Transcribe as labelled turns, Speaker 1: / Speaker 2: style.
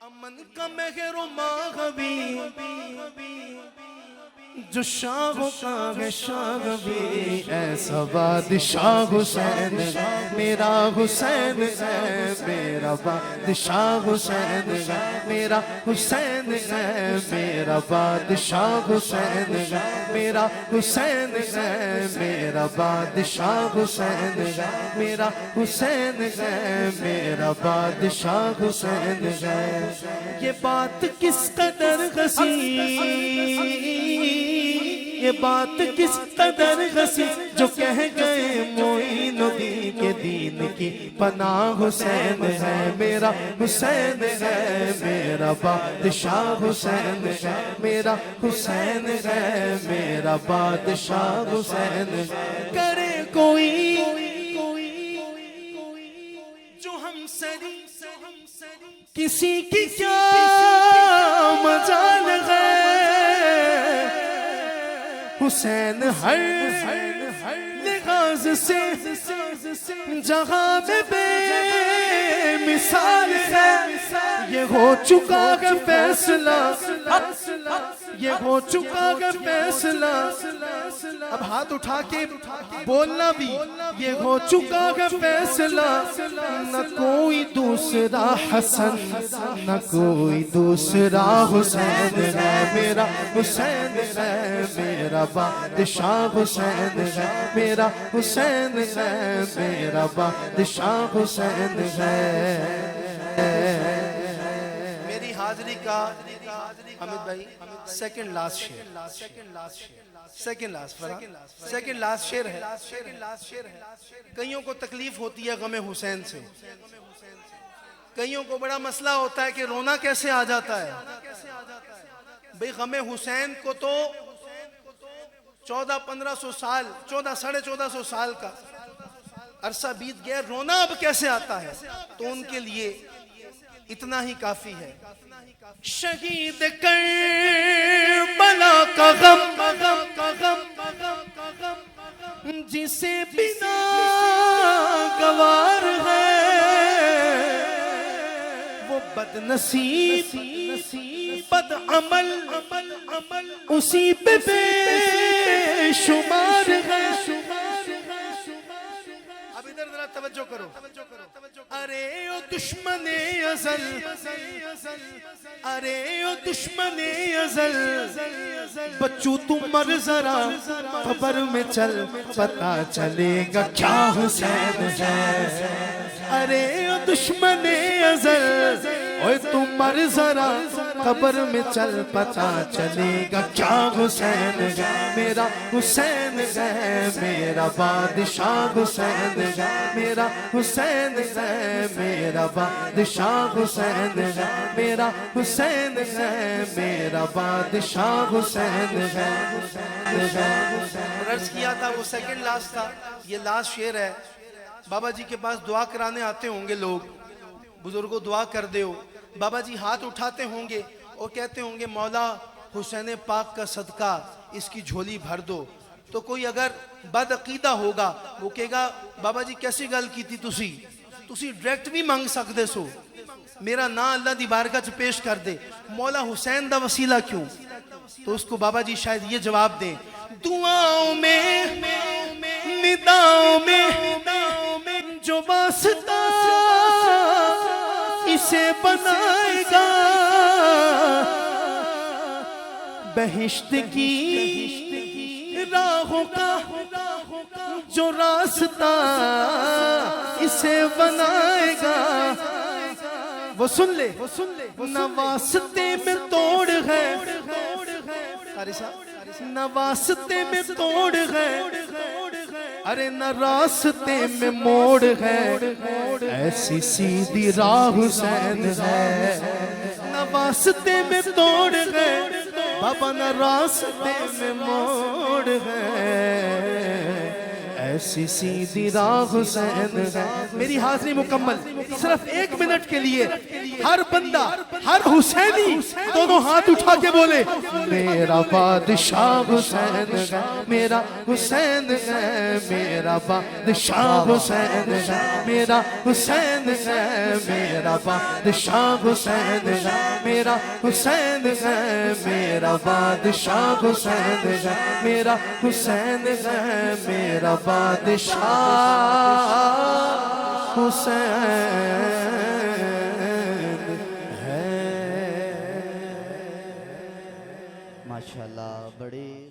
Speaker 1: امن کا مہر و ماغوی جو شاہوں کا ہے شاغوی، ایسا بادشاہ حسین میرا حسین ہے، میرا بادشاہ حسین ہے، میرا حسین ہے، میرا بادشاہ حسین ہے، میرا حسین ہے، میرا بادشاہ حسین ہے، میرا حسین ہے، میرا بادشاہ حسین ہے۔ یہ بات کس قدر حسین، یہ بات کس قدر حسین جو کہہ گئے معین الدین کے دین کی پناہ حسین ہے، میرا حسین ہے، میرا بادشاہ حسین ہے، میرا حسین ہے، میرا بادشاہ حسین ہے۔ کرے کوئی جو ہم سری کسی کی کیا مجال ہے، حسین ہر لحاظ سے جہاں میں بے مثال ہے، یہ ہو چکا ہے فیصلہ، یہ ہو چکا ہے فیصلہ، اب ہاتھ اٹھا کے بولنا بھی، یہ ہو چکا ہے فیصلہ، نہ کوئی دوسرا حسن نہ کوئی دوسرا حسین ہے، میرا حسین ہے، میرا بادشاہ حسین ہے، میرا حسین ہے، میرا بادشاہ حسین ہے۔ میری حاضری کا حمید بھائی سیکنڈ لاسٹ شعر ہے۔ کئیوں کو تکلیف ہوتی ہے غم حسین سے، کئیوں کو بڑا مسئلہ ہوتا ہے کہ رونا کیسے آ جاتا ہے۔ بھئی غم حسین کو تو 1400-1500 سال، 1400 سال کا عرصہ بیت گیا، رونا اب کیسے آتا ہے؟ تو ان کے لیے اتنا ہی کافی ہے۔ شہید کربلا کا غم جسے بنا گوار ہے، وہ بد نصیب بد عمل اسی پہ بے شمار ہے۔ اب ادھر ذرا توجہ کرو۔ ارے او دشمن ازل، ارے او دشمن ازل، بچو تم مر ذرا قبر میں چل، پتا چلے گا کیا حسین ہے۔ ارے او دشمن ازل، اوے تم مر ذرا قبر میں چل، پتا چلے گا کیا حسین ہے، میرا حسین ہے، میرا بادشاہ حسین ہے، میرا حسین ہے، میرا بادشاہ حسین ہے، میرا حسین ہے، میرا بادشاہ حسین ہے۔ عرض کیا تھا وہ سیکنڈ لاسٹ تھا، یہ لاسٹ شعر ہے۔ بابا جی کے پاس دعا کرانے آتے ہوں گے لوگ، بزرگوں دعا کر دے ہو، بابا جی ہاتھ اٹھاتے ہوں گے اور کہتے ہوں گے مولا حسین پاک کا صدقہ اس کی جھولی بھر دو۔ تو کوئی اگر بد عقیدہ ہوگا وہ کہے گا بابا جی کیسی گل کی تھی تسی ڈائریکٹ بھی مانگ سکتے سو، میرا نا اللہ دی بارگاہ چ پیش کر دے، مولا حسین دا وسیلہ کیوں؟ تو اس کو بابا جی شاید یہ جواب دیں، دعاؤں میں نداؤں میں جو واسطہ اسے بنائے گا، بہشت کی راہوں کا جو راستہ اسے بنائے گا، وہ سن لے نہ واسطے میں توڑ ہے، نہ واسطے میں توڑ ہے، ارے نہ راستے میں موڑ ہے، ایسی سیدھی راہ حسین ہے، نہ واسطے میں توڑ ہے بابا، نہ راستے میں موڑ ہے، ایسی سیدھی راہ حسین ہے. میری حاضری مکمل. صرف 1 منٹ کے لیے ہر بندہ ہر حسینی دونوں ہاتھ اٹھا کے بولے میرا بادشاہ حسین ہے, میرا حسین ہے, میرا بادشاہ حسین ہے, میرا حسین ہے, میرا بادشاہ حسین ہے, میرا حسین ہے, میرا بادشاہ حسین ہے, میرا حسین ہے, میرا بادشاہ حسین ہے.
Speaker 2: ماشاءاللہ بڑی